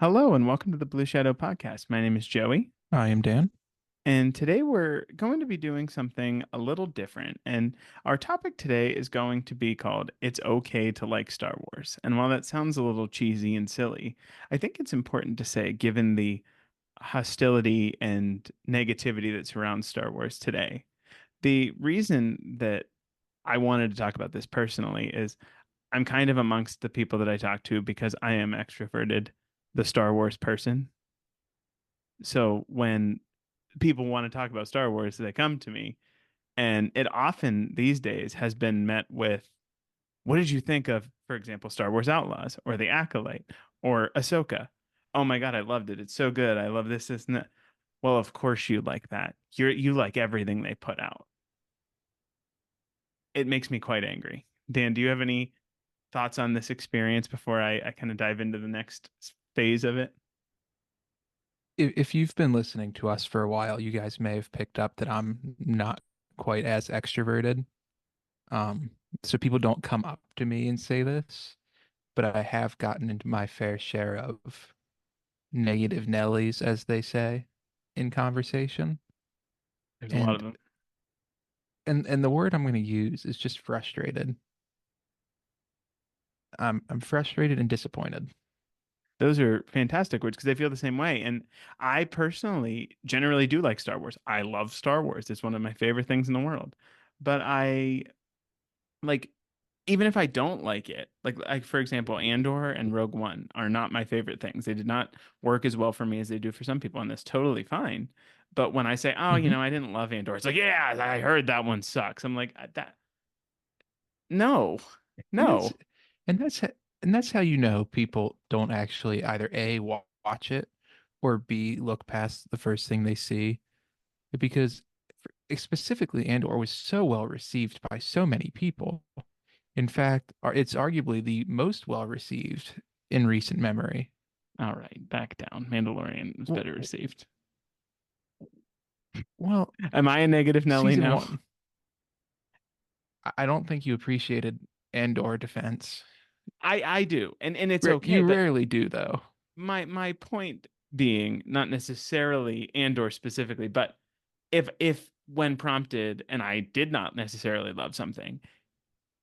Hello and welcome to the Blue Shadow Podcast. My name is Joey, I am Dan. and today we're going to be doing something a little different. And our topic today is going to be called It's Okay to Like Star Wars. And while that sounds a little cheesy and silly, I think it's important to say, given the hostility and negativity that surrounds Star Wars today, the reason that I wanted to talk about this personally is I'm kind of amongst the people that I talk to because I am extroverted, the Star Wars person. So when people want to talk about Star Wars, they come to me. And it often these days has been met with, what did you think of, for example, Star Wars Outlaws or The Acolyte or Ahsoka? Oh my God, I loved it. It's so good. I love this, and that. Well, of course you like that. You like everything they put out. It makes me quite angry. Dan, do you have any thoughts on this experience before I kind of dive into the next phase of it? If you've been listening to us for a while, you guys may have picked up that I'm not quite as extroverted. Um, so people don't come up to me and say this, but I have gotten into my fair share of negative Nellies, as they say, in conversation. There's a lot of And them. and the word I'm going to use is just frustrated. I'm frustrated and disappointed. Those are fantastic words because I feel the same way. And I personally generally do like Star Wars. I love Star Wars. It's one of my favorite things in the world. But I like, even if I don't like it, like for example, Andor and Rogue One are not my favorite things. They did not work as well for me as they do for some people, and that's totally fine. But when I say, oh, Hmm. I didn't love Andor, it's like, yeah, I heard that one sucks. I'm like, that no, And that's no. and that's h- and that's how you know people don't actually either A, watch it, or B, look past the first thing they see. Because specifically Andor was so well received by so many people. In fact, it's arguably the most well received in recent memory. All right, back down. Mandalorian was better W- received. Well, Am I a negative Nelly season now? one, I don't think you appreciated Andor defense. I do, and it's okay. You But rarely do, though. my point being not necessarily Andor specifically, but if when prompted and I did not necessarily love something,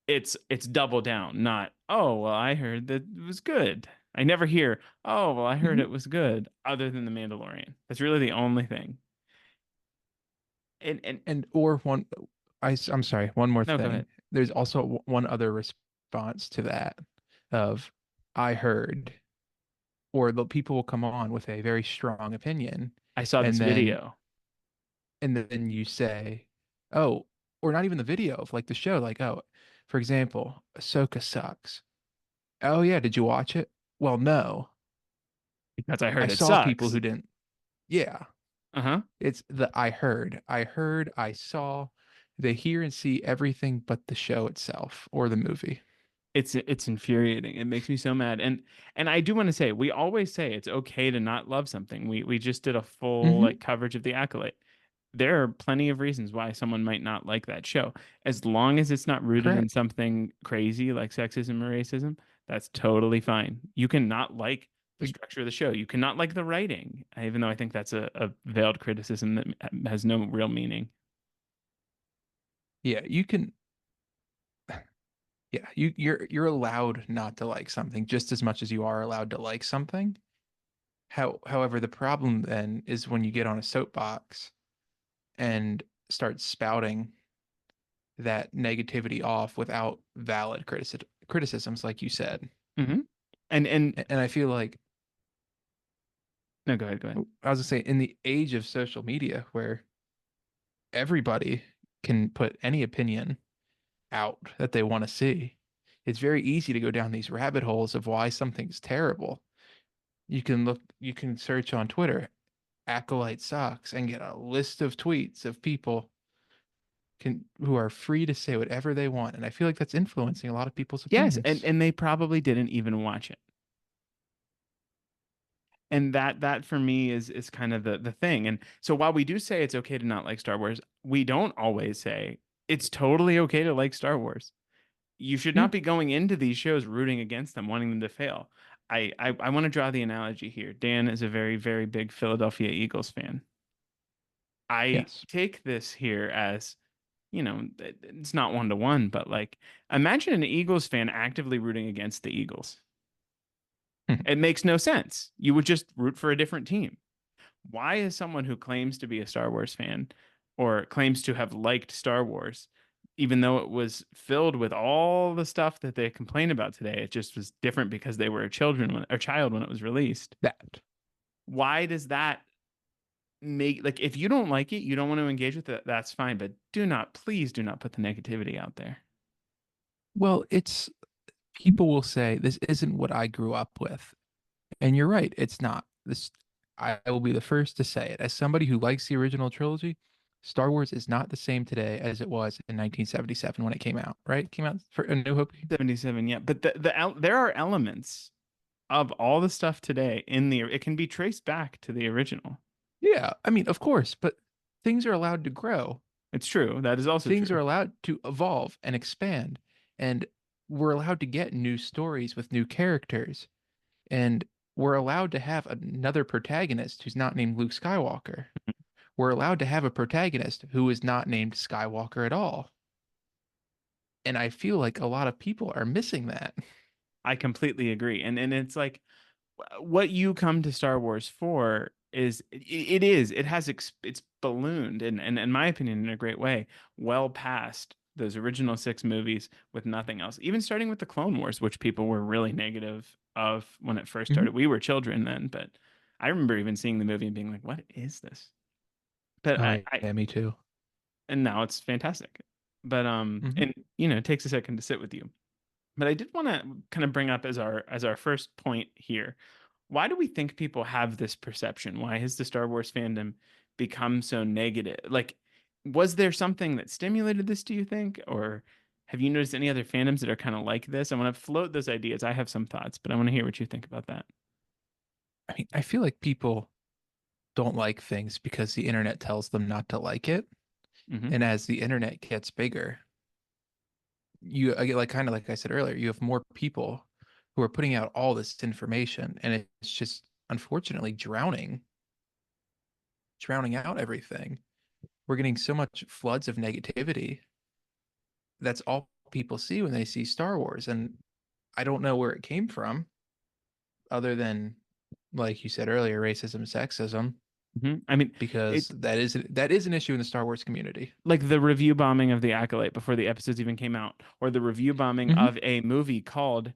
it's double down, not, oh well, I heard that it was good. I never hear, oh well, I heard Mhm. it was good, other than The Mandalorian. That's really the only thing. And And or one, I'm sorry, one more no, go ahead. thing. There's also one other response to that of I heard, or the people will come on with a very strong opinion, I saw this and then video. you say, oh, or not even the video of like the show, like, oh, for example, Ahsoka sucks. Oh yeah, did you watch it? Well, no. Because I I heard it saw people sucks. who didn't. Yeah. Uh-huh. It's the I heard. I heard, I saw. They hear and see everything but the show itself or the movie. It's infuriating. It makes me so mad. And I do want to say, we always say it's okay to not love something. We just did a full like Hmm. coverage of The Acolyte. There are plenty of reasons why someone might not like that show. As long as it's not rooted in Correct. something crazy like sexism or racism, that's totally fine. You can not like the Like, structure of the show. You cannot like the writing, even though I think that's a veiled criticism that has no real meaning. yeah, you can. Yeah, you're allowed not to like something just as much as you are allowed to like something. However, the problem then is when you get on a soapbox and start spouting that negativity off without valid criticisms, like you said. Hmm. And And I feel like no, go ahead, go ahead. I was gonna say in the age of social media where everybody can put any opinion out that they want to see, it's very easy to go down these rabbit holes of why something's terrible. You can search on Twitter, Acolyte sucks, and get a list of tweets of people who are free to say whatever they want. And I feel like that's influencing a lot of people's Yes, opinions. and they probably didn't even watch it. And that for me is kind of the thing. And so while we do say it's okay to not like Star Wars, we don't always say it's totally okay to like Star Wars. You should Yeah. not be going into these shows rooting against them, wanting them to fail. I want to draw the analogy here. Dan is a very, very big Philadelphia Eagles fan. I Yes. take this here as, it's not one to one, but like imagine an Eagles fan actively rooting against the Eagles. It makes no sense. You would just root for a different team. Why is someone who claims to be a Star Wars fan or claims to have liked Star Wars, even though it was filled with all the stuff that they complain about today, it just was different because they were a child when it was released. That. Why does that make like if you don't like it, you don't want to engage with it, that's fine, but please do not put the negativity out there. Well, it's people will say this isn't what I grew up with. And you're right, it's not. This I will be the first to say it. As somebody who likes the original trilogy, Star Wars is not the same today as it was in 1977 when it came out, right? It came out for A New Hope. 77, yeah, but there are elements of all the stuff today in the it can be traced back to the original. Yeah, I mean, of course, but things are allowed to grow. It's true. That is also Things are true. allowed to evolve and expand, and we're allowed to get new stories with new characters, and we're allowed to have another protagonist who's not named Luke Skywalker. We're allowed to have a protagonist who is not named Skywalker at all. And I feel like a lot of people are missing that. I completely agree. And it's like what you come to Star Wars for is it has it's ballooned and in my opinion in a great way well past those original six movies with nothing else. Even starting with the Clone Wars, which people were really negative of when it first Mhm. started. We were children then, but I remember even seeing the movie and being like, "What is this?" But Oh, yeah, me too. and now it's fantastic. But Hmm. and it takes a second to sit with you. But I did want to kind of bring up as our first point here. Why do we think people have this perception? Why has the Star Wars fandom become so negative? Like, was there something that stimulated this, do you think? Or have you noticed any other fandoms that are kind of like this? I want to float those ideas. I have some thoughts, but I want to hear what you think about that. I mean, I feel like people don't like things because the internet tells them not to like it. Hmm. And as the internet gets bigger, you I get like kind of like I said earlier, you have more people who are putting out all this information, and it's just unfortunately drowning out everything. We're getting so much floods of negativity. That's all people see when they see Star Wars, and I don't know where it came from, other than like you said earlier, racism, sexism, I mean, because it that is an issue in the Star Wars community. like the review bombing of the Acolyte before the episodes even came out, or the review bombing Hmm. of a movie called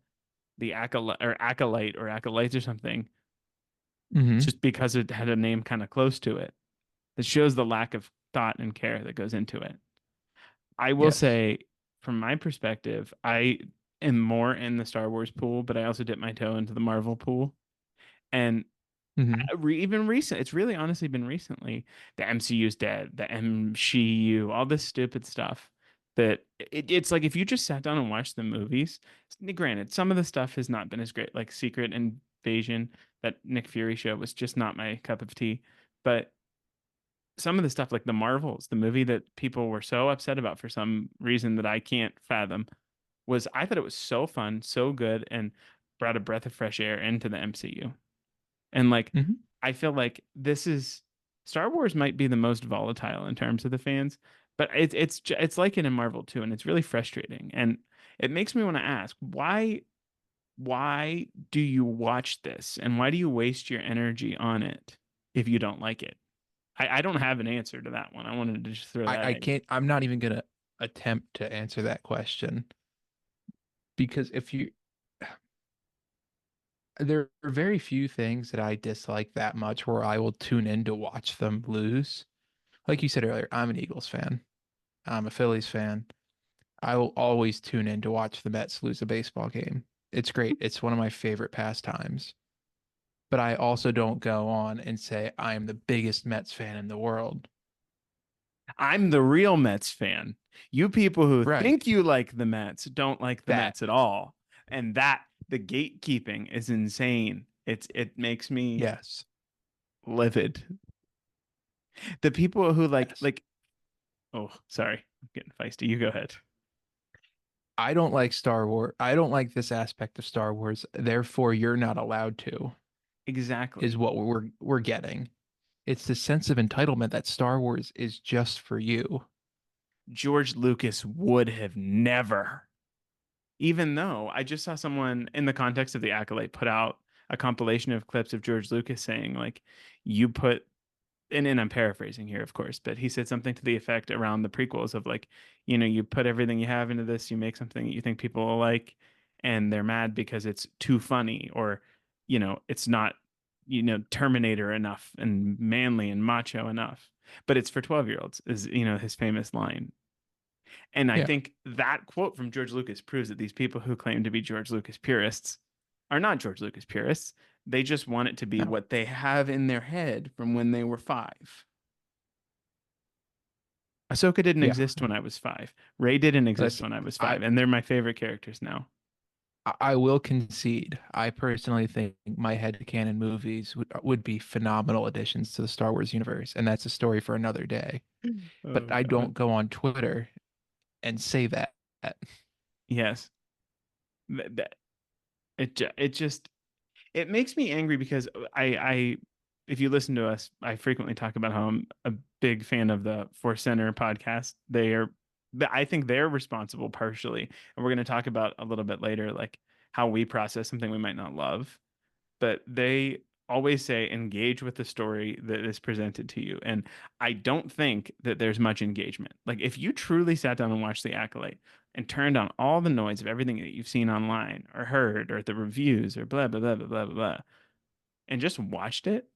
the Acolyte or Acolytes or something, Hmm. just because it had a name kind of close to it. It shows the lack of thought and care that goes into it. I will Yes. say, from my perspective, I am more in the Star Wars pool, but I also dip my toe into the Marvel pool. And Hmm. even recent, it's really honestly been recently. The MCU's dead, the MCU, all this stupid stuff. That it's like if you just sat down and watched the movies, granted, some of the stuff has not been as great, like Secret Invasion, that Nick Fury show was just not my cup of tea. But some of the stuff, like the Marvels, the movie that people were so upset about for some reason that I can't fathom, was I thought it was so fun, so good, and brought a breath of fresh air into the MCU. And like, Hmm. I feel like this is Star Wars might be the most volatile in terms of the fans, but it's like it in Marvel too, and it's really frustrating. And it makes me want to ask why do you watch this, and why do you waste your energy on it if you don't like it? I don't have an answer to that one. I wanted to just throw that I at you. can't. I'm not even gonna attempt to answer that question because if you there are very few things that I dislike that much where I will tune in to watch them lose. Like you said earlier, I'm an Eagles fan. I'm a Phillies fan. I will always tune in to watch the Mets lose a baseball game. It's great. It's one of my favorite pastimes. But I also don't go on and say I am the biggest Mets fan in the world. I'm the real Mets fan. You people who Right. think you like the Mets don't like the That. Mets at all. And that the gatekeeping is insane. It makes me Yes. livid. The people who like Yes. like oh, sorry. I'm getting feisty. You go ahead. I don't like Star Wars. I don't like this aspect of Star Wars. Therefore, you're not allowed to, is Exactly. what we're getting. It's the sense of entitlement that Star Wars is just for you. George Lucas would have never, even though I just saw someone in the context of the Acolyte put out a compilation of clips of George Lucas saying, like, you put, and I'm paraphrasing here, of course, but he said something to the effect around the prequels of like, you put everything you have into this, you make something that you think people will like, and they're mad because it's too funny, or, it's not, Terminator enough and manly and macho enough. But it's for 12-year-olds, is, his famous line. And I Yeah. think that quote from George Lucas proves that these people who claim to be George Lucas purists are not George Lucas purists. They just want it to be No. what they have in their head from when they were 5. Ahsoka didn't Yeah. exist when I was 5. Rey didn't exist Listen, when I was I 5, and they're my favorite characters now. I will concede. I personally think my headcanon movies would be phenomenal additions to the Star Wars universe, and that's a story for another day. But Oh I God. don't go on Twitter and say that. Yes. That it just it makes me angry because I if you listen to us, I frequently talk about how I'm a big fan of the Force Center podcast. I think they're responsible partially, and we're going to talk about a little bit later, like how we process something we might not love. But they always say engage with the story that is presented to you. And I don't think that there's much engagement. Like if you truly sat down and watched The Acolyte and turned on all the noise of everything that you've seen online or heard or the reviews or blah blah blah blah blah blah and just watched it,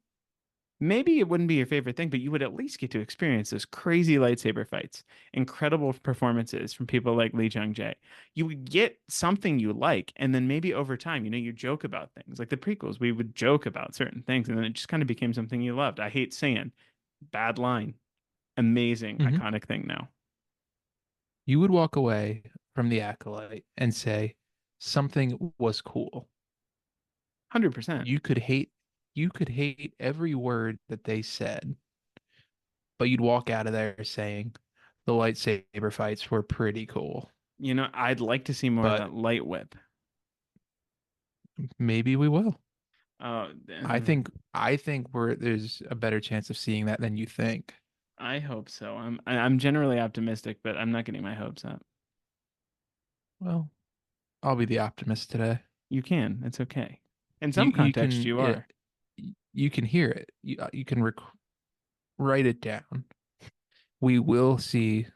maybe it wouldn't be your favorite thing, but you would at least get to experience those crazy lightsaber fights, incredible performances from people like Lee Jung-jae. You would get something you like, and then maybe over time, you joke about things. Like the prequels, we would joke about certain things, and then it just kind of became something you loved. I hate sand. Bad line. Amazing, Hmm. iconic thing now. You would walk away from the Acolyte and say something was cool. 100%. You could hate you could hate every word that they said, but you'd walk out of there saying the lightsaber fights were pretty cool. I'd like to see more of But that light whip. maybe we will. Uh, I think there's a better chance of seeing that than you think. I hope so. I'm generally optimistic, but I'm not getting my hopes up. Well, I'll be the optimist today. You can. It's okay. In You some you context, can you it, are. you can hear it. You can write it down. We will see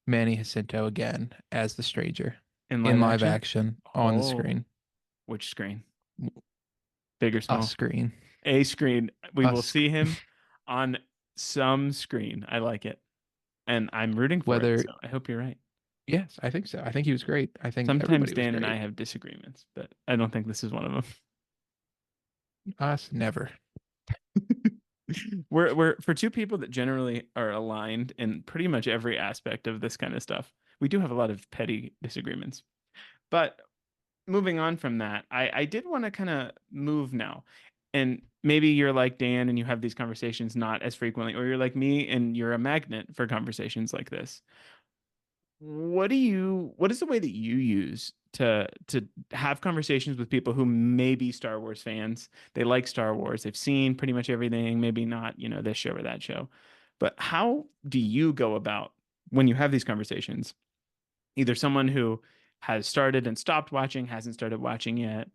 Manny Jacinto again as the stranger In live in live action? action on the Oh, screen. which screen? Big or A small? screen. A screen. We A will sc- see him on some screen. I like it. And I'm rooting for it. Whether So I hope you're right. yes, I think so. I think he was great. I think Sometimes everybody was Dan and I great. have disagreements, but I don't think this is one of Us never. them. We're for two people that generally are aligned in pretty much every aspect of this kind of stuff. We do have a lot of petty disagreements. But moving on from that, I did want to kind of move now. And maybe you're like Dan and you have these conversations not as frequently, or you're like me and you're a magnet for conversations like this. What is the way that you use to have conversations with people who may be Star Wars fans? They like Star Wars, they've seen pretty much everything, maybe not, this show or that show. But how do you go about when you have these conversations? Either someone who has started and stopped watching, hasn't started watching yet,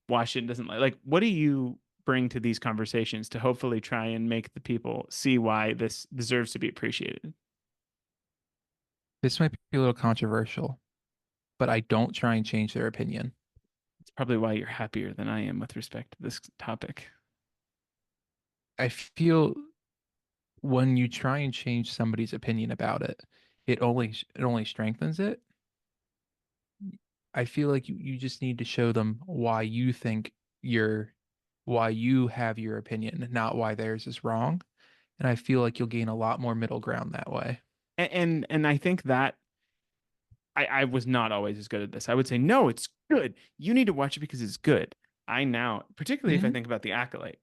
watched it and doesn't like what do you bring to these conversations to hopefully try and make the people see why this deserves to be appreciated? This might be a little controversial, but I don't try and change their opinion. It's probably why you're happier than I am with respect to this topic. I feel when you try and change somebody's opinion about it, it only strengthens it. I feel like you just need to show them why you think you're why you have your opinion, not why theirs is wrong. And I feel like you'll gain a lot more middle ground that way. And I think that I was not always as good at this. I would say, no, it's good. You need to watch it because it's good. I now, particularly if I Hmm. think about the Acolyte,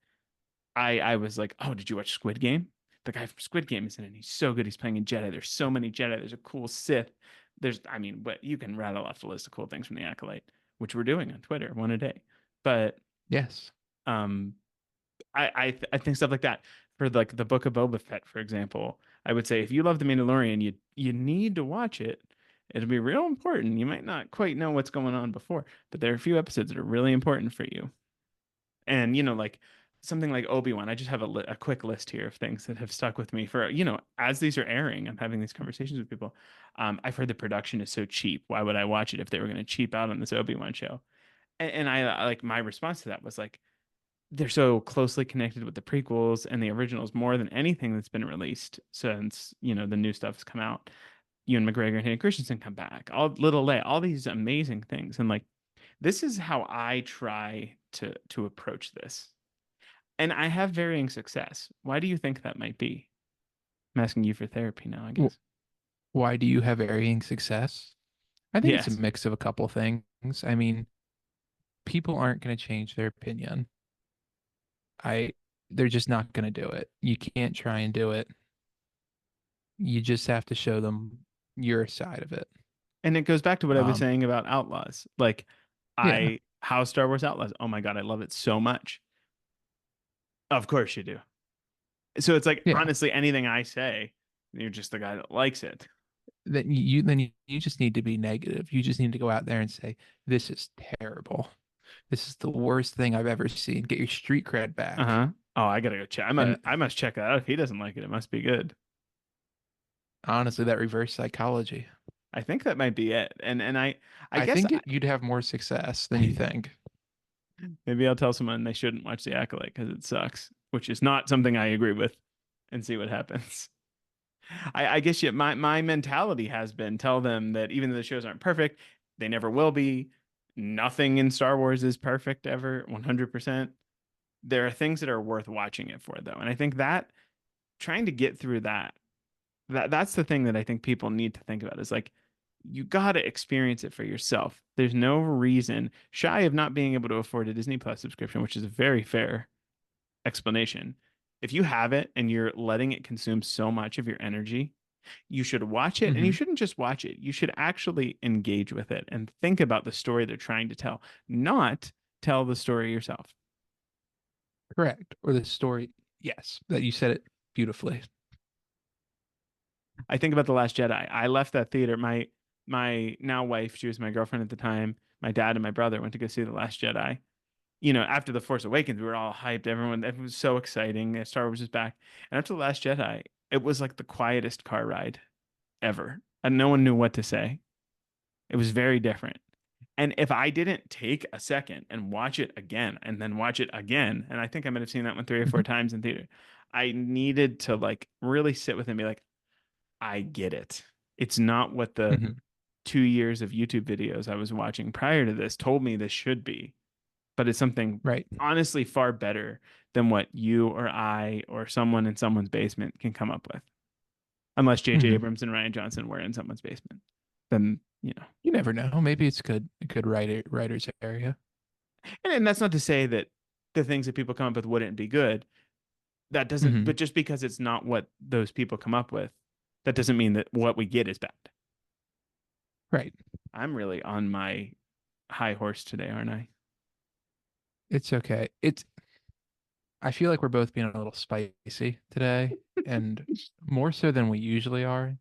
I was like, oh, did you watch Squid Game? The guy from Squid Game is in it. He's so good. He's playing a Jedi. There's so many Jedi. There's a cool Sith. I mean, but you can rattle off the list of cool things from the Acolyte, which we're doing on Twitter, one a day. But Yes. um, I think stuff like that for like the Book of Boba Fett, for example. I would say if you love The Mandalorian, you need to watch it. It'll be real important. You might not quite know what's going on before, but there are a few episodes that are really important for you. And like something like Obi-Wan, I just have a quick list here of things that have stuck with me for as these are airing. I'm having these conversations with people. I've heard the production is so cheap. Why would I watch it if they were going to cheap out on this Obi-Wan show? And I like my response to that was like they're so closely connected with the prequels and the originals more than anything that's been released since the new stuff has come out. Ewan McGregor and Hayden Christensen come back. All Little Leia, all these amazing things, and like this is how I try to approach this, and I have varying success. Why do you think that might be? I'm asking you for therapy now, I W- guess. Why do you have varying success? I think it's a Yes, mix of a couple things. I mean, people aren't going to change their opinion. I They're just not going to do it. You can't try and do it. You just have to show them your side of it. and it goes back to what I was Um, saying about Outlaws. Like, yeah, how Star Wars Outlaws. Oh my God, I love it so much. Of course you do. So it's like yeah. honestly, anything I say, you're just the guy that likes it. Then you just need to be negative. You just need to go out there and say, "This is terrible. This is the worst thing I've ever seen." Get your street cred back. Uh-huh. Oh, I gotta go check. And I must check that out. If he doesn't like it, it must be good. honestly, that reverse psychology. I think that might be it. And I I guess think you'd have more success than you think. maybe I'll tell someone they shouldn't watch The Acolyte because it sucks, which is not something I agree with, and see what happens. I guess my mentality has been tell them that even though the shows aren't perfect, they never will be. Nothing in Star Wars is perfect ever, 100%. There are things that are worth watching it for, though. And I think that trying to get through that's the thing that I think people need to think about is like you got to experience it for yourself. There's no reason shy of not being able to afford a Disney Plus subscription, which is a very fair explanation. If you have it and you're letting it consume so much of your energy, you should watch it, and you Hmm. shouldn't just watch it. You should actually engage with it and think about the story they're trying to tell, not tell the story yourself. Correct. Or the story. Yes, that you said it beautifully. I think about The Last Jedi. I left that theater. My now wife, she was my girlfriend at the time. My dad and my brother went to go see The Last Jedi. After The Force Awakens, we were all hyped. It was so exciting. Star Wars is back. And after The Last Jedi, it was like the quietest car ride ever. And no one knew what to say. It was very different. And if I didn't take a second and watch it again and then watch it again, and I think I might have seen that one three or four Hmm. times in theater, I needed to like really sit with it and be like, I get it. It's not what the Hmm. 2 years of YouTube videos I was watching prior to this told me this should be, but it's something Right. honestly far better than what you or I or someone in someone's basement can come up with. Unless J.J. Hmm. Abrams and Ryan Johnson were in someone's basement, then. You never know. Maybe it's good, a good writer's area. And that's not to say that the things that people come up with wouldn't be good. That doesn't, but Hmm. just because it's not what those people come up with, that doesn't mean that what we get is bad. Right. I'm really on my high horse today, aren't I? It's okay. I feel like we're both being a little spicy today, and more so than we usually are.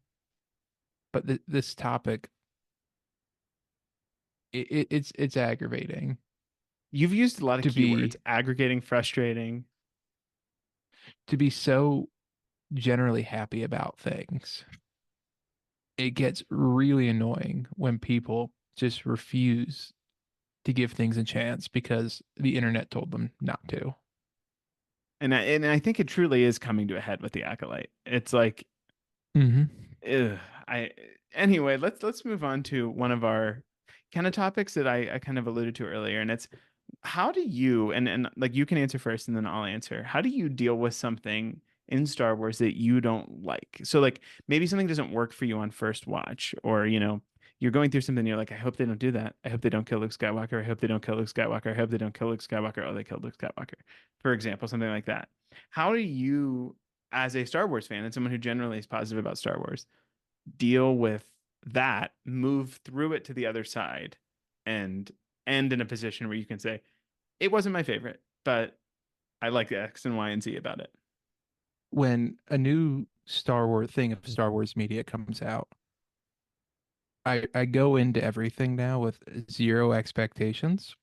But this topic, it's aggravating You've used a lot of to keywords: be aggregating, frustrating. to be so generally happy about things. It gets really annoying when people just refuse to give things a chance because the internet told them not to. And I think it truly is coming to a head with the Acolyte. It's like, Hmm. ugh, I anyway, let's move on to one of our kind of topics that I kind of alluded to earlier, and it's how do you and like you can answer first and then I'll answer. How do you deal with something in Star Wars that you don't like? So like maybe something doesn't work for you on first watch, or you're going through something and you're like, I hope they don't do that. I hope they don't kill Luke Skywalker. I hope they don't kill Luke Skywalker. I hope they don't kill Luke Skywalker. Oh, they killed Luke Skywalker. For example, something like that. How do you, as a Star Wars fan and someone who generally is positive about Star Wars, deal with that, move through it to the other side, and end in a position where you can say, it wasn't my favorite, but I like X and Y and Z about it. When a new Star Wars thing of Star Wars media comes out, I go into everything now with zero expectations,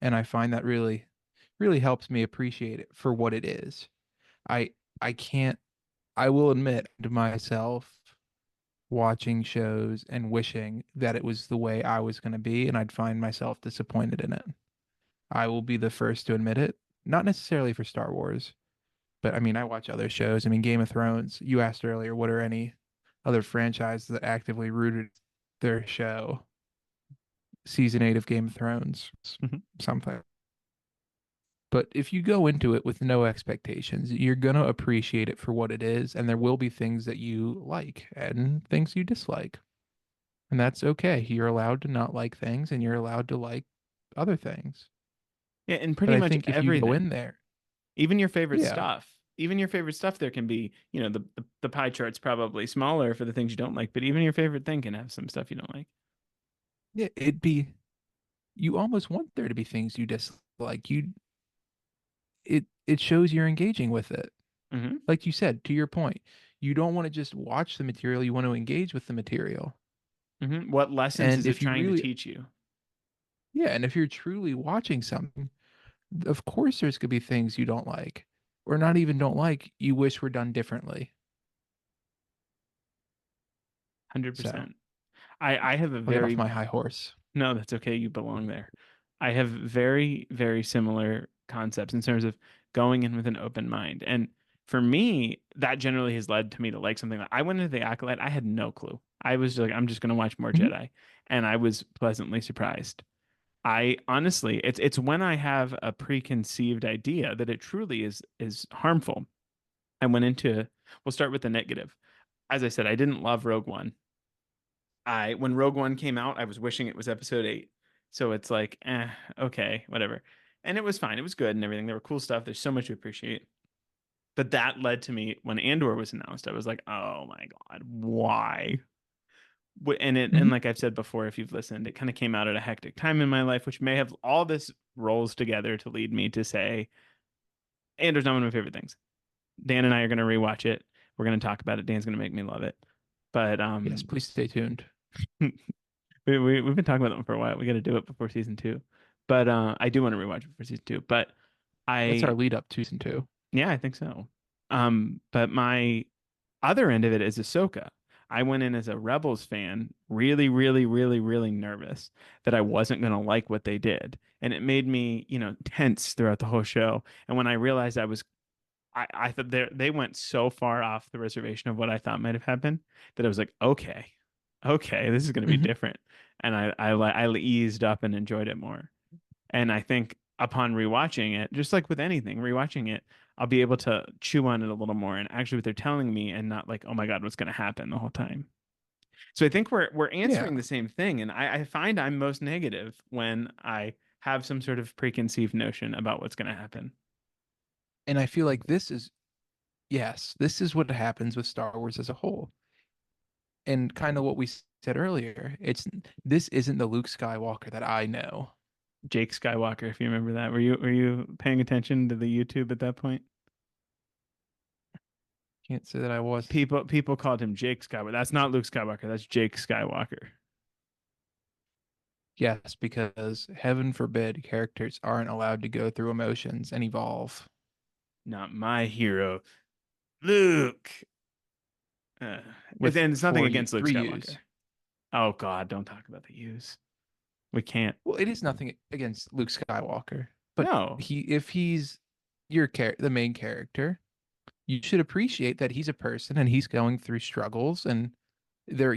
and I find that really helps me appreciate it for what it is. I I can't I will admit to myself watching shows and wishing that it was the way I was going to be, and I'd find myself disappointed in it. I will be the first to admit it. Not necessarily for Star Wars, but I mean, I watch other shows. I mean, Game of Thrones, you asked earlier, what are any other franchises that actively rooted their show? Season 8 of Game of Thrones, something. But if you go into it with no expectations, you're going to appreciate it for what it is, and there will be things that you like and things you dislike. And that's okay. You're allowed to not like things and you're allowed to like other things. Yeah, and But pretty I much think if you go in everything, there, even your favorite yeah, stuff. Even your favorite stuff, there can be, the pie chart's probably smaller for the things you don't like, but even your favorite thing can have some stuff you don't like. yeah, it'd be, you almost want there to be things you dislike. It shows you're engaging with it. Hmm. Like you said, to your point, you don't want to just watch the material, you want to engage with the material. What lessons And is it if you trying to really, teach you? yeah, and if you're truly watching something, of course there's going to be things you don't like, or not even don't like, you wish were done differently. So 100%. I have a I'll get off very, my high horse. no, that's okay. You belong there. I have very, very similar concepts in terms of going in with an open mind. And for me, that generally has led to me to like something that I went into the Acolyte. I had no clue. I was like, I'm just going to watch more Mhm. Jedi. And I was pleasantly surprised. I honestly, it's when I have a preconceived idea that it truly is harmful. I went into, we'll start with the negative. As I said, I didn't love Rogue One. When Rogue One came out, I was wishing it was episode 8. So it's like, okay, whatever. And it was fine. It was good and everything. There were cool stuff. There's so much to appreciate. But that led to me when Andor was announced. I was like, oh my God, why? And Mhm. like I've said before, if you've listened, it kind of came out at a hectic time in my life, which may have all this rolls together to lead me to say Andor's not one of my favorite things. Dan and I are going to rewatch it. We're going to talk about it. Dan's going to make me love it. But Yes, please stay tuned. we've been talking about that one for a while. We got to do it before season two. But I do want to rewatch it for season two. But That's our I lead up to season two. yeah, I think so. But my other end of it is Ahsoka. I went in as a Rebels fan, really, really, really, really nervous that I wasn't going to like what they did. And it made me, tense throughout the whole show. And when I realized I thought they went so far off the reservation of what I thought might have happened that I was like, okay, okay, this is going to be Hmm. different. And I eased up and enjoyed it more. And I think upon rewatching it, just like with anything, rewatching it, I'll be able to chew on it a little more and actually what they're telling me and not like, oh my God, what's going to happen the whole time. So I think we're Yeah. answering the same thing. And I find I'm most negative when I have some sort of preconceived notion about what's going to happen. And I feel like yes, this is what happens with Star Wars as a whole. And kind of what we said earlier, this isn't the Luke Skywalker that I know. Jake Skywalker, if you remember that. Were you paying attention to the YouTube at that point? Can't say that I was. People called him Jake Skywalker. That's not Luke Skywalker. That's Jake Skywalker. Yes, because heaven forbid characters aren't allowed to go through emotions and evolve Not my hero, Luke. Uh, with and it's nothing four against Luke three Skywalker. U's. Oh God, don't talk about the use. We can't. Well, it is nothing against Luke Skywalker, but No. if he's the main character, you should appreciate that he's a person and he's going through struggles and they're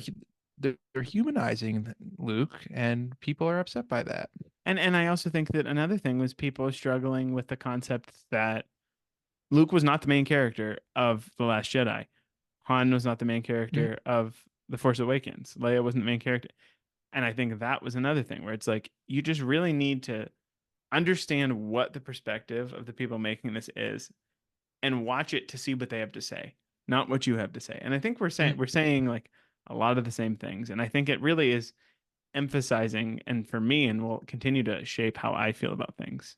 they're humanizing Luke and people are upset by that. And I also think that another thing was people struggling with the concept that Luke was not the main character of The Last Jedi. Han was not the main Mhm. character of The Force Awakens. Leia wasn't the main character. And I think that was another thing where it's like you just really need to understand what the perspective of the people making this is and watch it to see what they have to say, not what you have to say. And I think we're saying like a lot of the same things. And I think it really is emphasizing, and for me, and will continue to shape how I feel about things.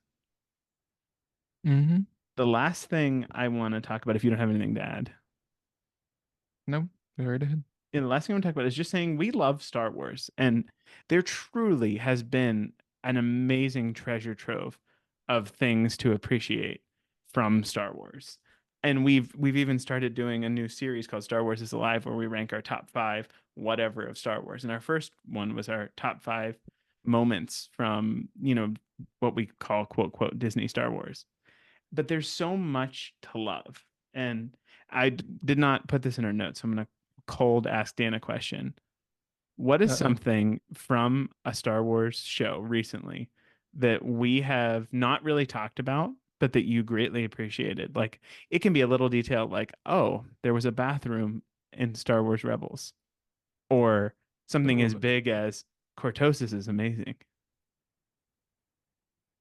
Mm-hmm. The last thing I want to talk about, if you don't have anything to add, No, go right ahead. the last thing I want to talk about is just saying we love Star Wars, and there truly has been an amazing treasure trove of things to appreciate from Star Wars. And we've even started doing a new series called Star Wars is Alive, where we rank our top five whatever of Star Wars. And our first one was our top five moments from, what we call quote quote Disney Star Wars. But there's so much to love. And did not put this in our notes, so I'm going to cold ask Dan a question. What is Uh-oh. something from a Star Wars show recently that we have not really talked about, but that you greatly appreciated? Like, it can be a little detail like, oh, there was a bathroom in Star Wars Rebels, or something as Ooh, big as Cortosis is amazing.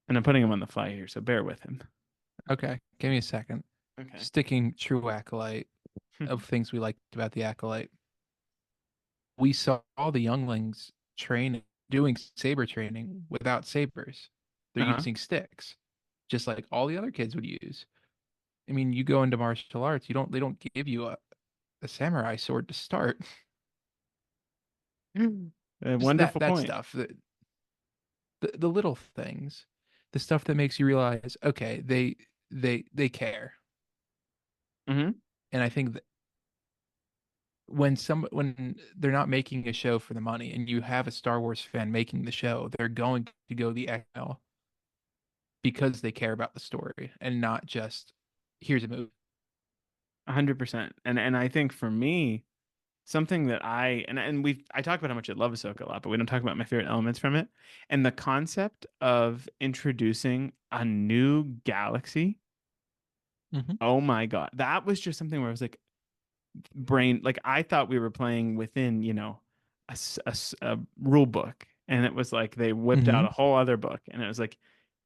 And I'm putting him on the fly here, so bear with him. okay. Give me a second. Okay. Sticking true Acolyte of things we liked about the Acolyte. We saw all the younglings train doing saber training without sabers. They're Uh-huh. using sticks, just like all the other kids would use. I mean, you go into martial arts, they don't give you a samurai sword to start. A Just wonderful that point. stuff, the little things, the stuff that makes you realize, okay, they care. Hmm. And I think that when they're not making a show for the money and you have a Star Wars fan making the show, they're going to go the XL because they care about the story and not just here's a movie. 100%. And I think for me, something that I talk about how much I love Ahsoka a lot, but we don't talk about my favorite elements from it. And the concept of introducing a new galaxy. Hmm. Oh my God. That was just something where I was like, like I thought we were playing within, a rule book. And it was like they whipped out Hmm. a whole other book. And it was like,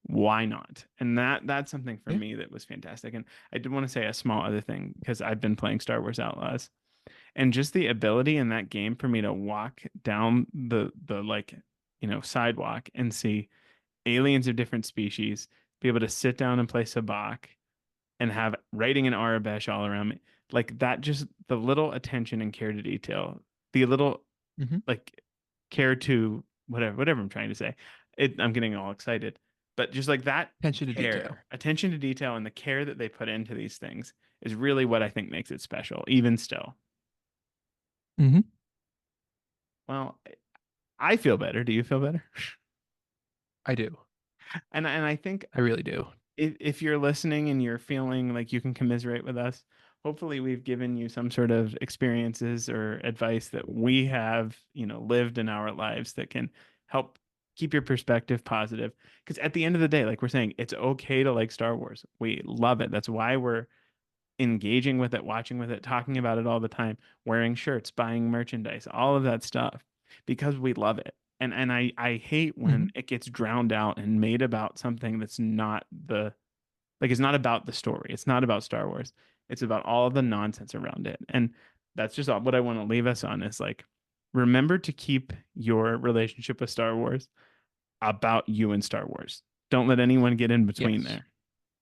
why not? And that's something for Yeah. me that was fantastic. And I did want to say a small other thing because I've been playing Star Wars Outlaws. And just the ability in that game for me to walk down the like, sidewalk and see aliens of different species, be able to sit down and play sabacc and have writing in Arabesh all around me. Like that, just the little attention and care to detail, the little Hmm. like care to whatever I'm trying to say. I'm getting all excited. But just like that Attention to detail. care, attention to detail and the care that they put into these things is really what I think makes it special, even still. Hmm. Well, I feel better. Do you feel better? I do. And I think I really do. if you're listening and you're feeling like you can commiserate with us, hopefully we've given you some sort of experiences or advice that we have, lived in our lives that can help keep your perspective positive. Because at the end of the day, like we're saying, it's okay to like Star Wars. We love it. That's why we're engaging with it, watching with it, talking about it all the time, wearing shirts, buying merchandise, all of that stuff because we love it. And I hate when Hmm. it gets drowned out and made about something that's not it's not about the story. It's not about Star Wars. It's about all the nonsense around it. And that's just what I want to leave us on is like remember to keep your relationship with Star Wars about you and Star Wars. Don't let anyone get in between Yes. there.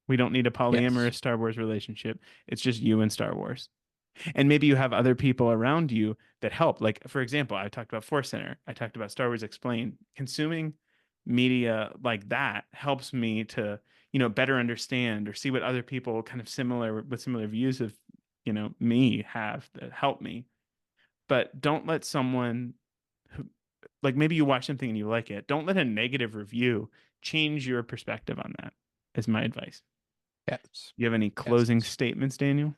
We don't need a Yes. polyamorous Star Wars relationship. It's just you and Star Wars. And maybe you have other people around you that help. Like, for example, I talked about Force Center. I talked about Star Wars Explained. Consuming media like that helps me to, better understand or see what other people kind of similar with similar views of, me have that help me. But don't let someone who, like maybe you watch something and you like it. Don't let a negative review change your perspective on that, is my advice. Yes. You have any Yes. closing statements, Daniel?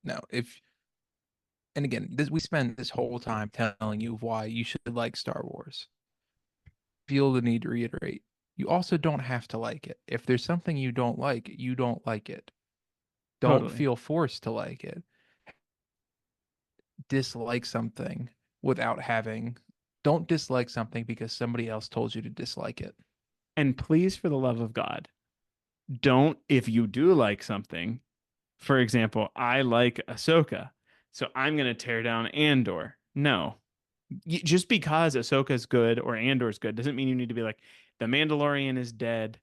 No, if and again, we spend this whole time telling you why you should like Star Wars. Feel the need to reiterate. You also don't have to like it. If there's something you don't like, you don't like it. Don't Totally. feel forced to like it. Dislike something without having, don't dislike something because somebody else told you to dislike it. And please, for the love of God, don't, if you do like something, for example, I like Ahsoka, So I'm going to tear down Andor. No. Just because Ahsoka's good or Andor's good doesn't mean you need to be like, the Mandalorian is dead,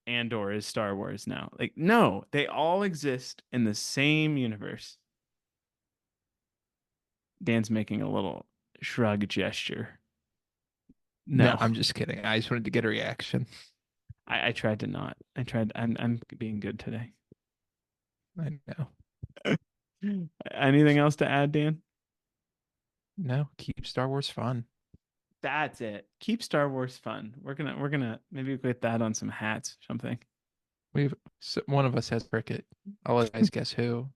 Andor is Star Wars now. Like, no, they all exist in the same universe. Dan's making a little shrug gesture. No, No, I'm just kidding. I just wanted to get a reaction. I tried to not. I tried. I'm being good today. I know. Anything else to add, Dan? No, keep Star Wars fun. That's it. Keep Star Wars fun. We're gonna maybe get that on some hats or something. One of us has cricket. I'll let you guys guess who.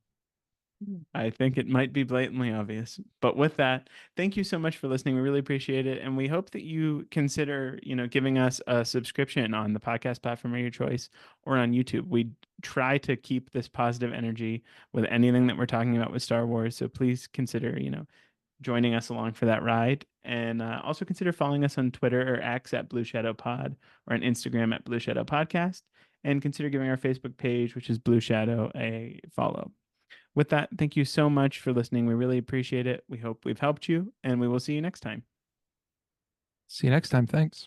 I think it might be blatantly obvious. But with that, thank you so much for listening. We really appreciate it. And we hope that you consider, giving us a subscription on the podcast platform of your choice or on YouTube. We try to keep this positive energy with anything that we're talking about with Star Wars. So please consider, joining us along for that ride. And also consider following us on Twitter or X at Blue Shadow Pod or on Instagram at Blue Shadow Podcast. And consider giving our Facebook page, which is Blue Shadow, a follow. With that, thank you so much for listening. We really appreciate it. We hope we've helped you, and we will see you next time. See you next time. Thanks.